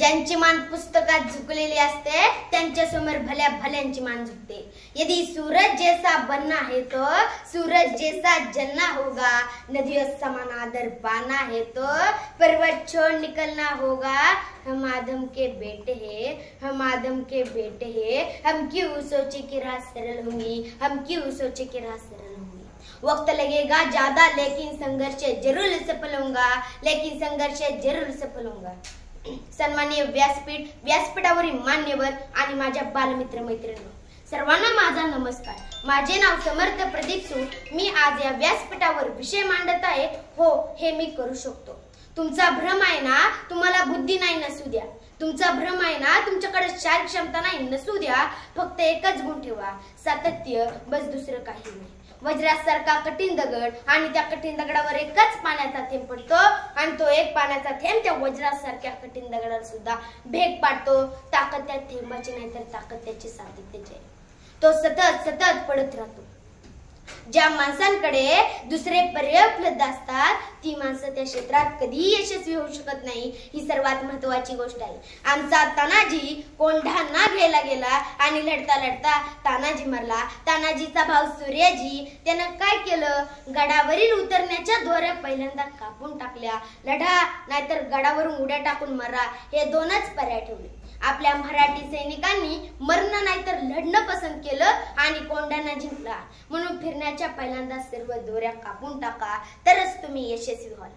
ज्यांची मान पुस्तकात झुकलेली असते त्यांच्या समोर भल्या भल्यांची मान झुकते। यदि सूरज जैसा बनना है तो सूरज जैसा जलना होगा, नदियों समान आदर पाना है तो पर्वत छोड़ निकलना होगा। हम आदम के बेटे हैं, हम आदम के बेटे हैं, हम क्यों सोचे कि राह सरल होंगी, हम क्यों सोचे कि राह सरल होंगी। वक्त लगेगा ज्यादा लेकिन संघर्ष जरूर सफल होगा, लेकिन संघर्ष जरूर सफल होगा। सन्माननीय व्यासपीठावरील मान्यवर आणि माझ्या बालमित्र मैत्रिणी सर्वांना माझा नमस्कार। माझे नाव समर्थ प्रदीप सूत। मी आज या व्यासपीठावर विषय मांडत आहे। हो, हे मी करू शकतो। तुमचा भ्रम आहे ना, तुम्हाला बुद्धी नाही नसू द्या। तुमचा भ्रम आहे ना, तुमच्याकडे शारीरिक क्षमता नाही नसू द्या। फक्त एकच गुण ठेवा, सातत्य, बस दुसरं काही नाही। वज्रासारखा कठीण दगड आणि त्या कठीण दगडावर एकच पाण्याचा थेंब पडतो आणि तो एक पाण्याचा थेंब त्या वज्रासारख्या कठीण दगडाला सुद्धा भेग पाडतो। ताकद त्या थेंबाची नाही तर ताकद त्याची सातत्याची आहे। तो सतत सतत पडत राहतो। ज्या माणसांकडे दुसरे पर्याय उपलब्ध असतात ती माणसं त्या क्षेत्रात कधीही यशस्वी होऊ शकत नाही, ही सर्वात महत्त्वाची गोष्ट आहे। आमचा तानाजी कोंढा ना घ्यायला गेला आणि लढता लढता तानाजी मरला। तानाजीचा भाऊ सूर्याजी त्यानं काय केलं, गडावरील उतरण्याच्या दोऱ्या पहिल्यांदा कापून टाकल्या। लढा नाहीतर गडावरून उड्या टाकून मरा, हे दोनच पर्याय ठेवले। आपल्या मराठी सैनिकांनी मरण नाहीतर लढणं पसंत केलं आणि कोंढाणा जिंकला। म्हणून फिरण्याच्या पहिल्यांदा सर्व दोऱ्या कापून टाका, तरच तुम्ही यशस्वी व्हाल।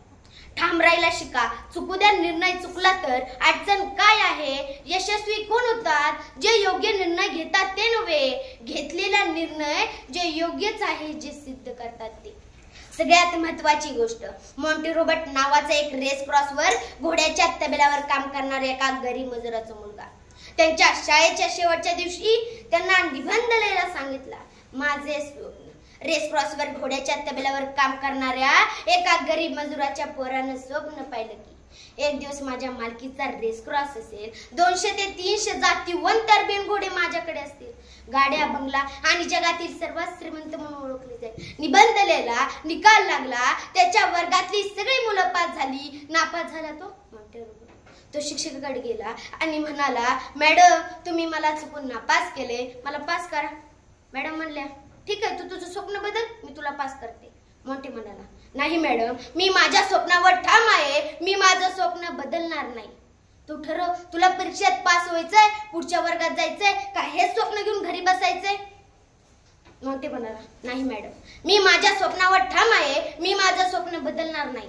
ठाम राहायला शिका, चुकू द्या निर्णय चुकला तर। अडचण काय आहे, यशस्वी कोण होतात, जे योग्य निर्णय घेतात ते नव्हे, घेतलेला निर्णय जे योग्यच आहे जे सिद्ध करतात ते। सगळ्यात महत्त्वाची गोष्ट, मॉन्टी रोबर्ट नावाचा एक रेस क्रॉसवर घोड्याच्या तबेल्यावर काम करणारा एका गरीब मजुराचा मुलगा त्यांच्या शाळेच्या शेवटच्या दिवशी त्यांना निबंध लिहायला सांगितला। माझे स्वप्न। रेस क्रॉसवर घोड्याच्या तबेल्यावर काम करणाऱ्या एका गरीब मजुराच्या पोरानं स्वप्न पाहिलं की एक दिवस माझ्या मालकीचा रेस क्रॉस असेल, 200 ते 300 जातीवंत अरबीन घोडे माझ्याकडे असतील, गाड्या बंगला आणि जगातील सर्वात श्रीमंत म्हणून ओळखले जाईल। निबंध लिहिला, निकाल लागला, त्याच्या वर्गातली सगळी मुलं पास झाली, नापास झाला तो मॉन्टी रोबर्ट। तो शिक्षकाकडे गेला आणि म्हणाला, मॅडम तुम्ही मला चुकून नापास केले, मला पास करा। मॅडम म्हणल्या, ठीक आहे, तू तुझं स्वप्न बदल, मी तुला पास करते। मॉन्टी म्हणाला, नाही मॅडम, मी माझ्या स्वप्नावर ठाम आहे, मी माझं स्वप्न बदलणार नाही। तू ठरव, तुला परीक्षेत पास व्हायचंय, पुढच्या वर्गात जायचंय का हे स्वप्न घेऊन घरी बसायचंय। मॉन्टी म्हणाला, नाही मॅडम, मी माझ्या स्वप्नावर ठाम आहे, मी माझं स्वप्न बदलणार नाही।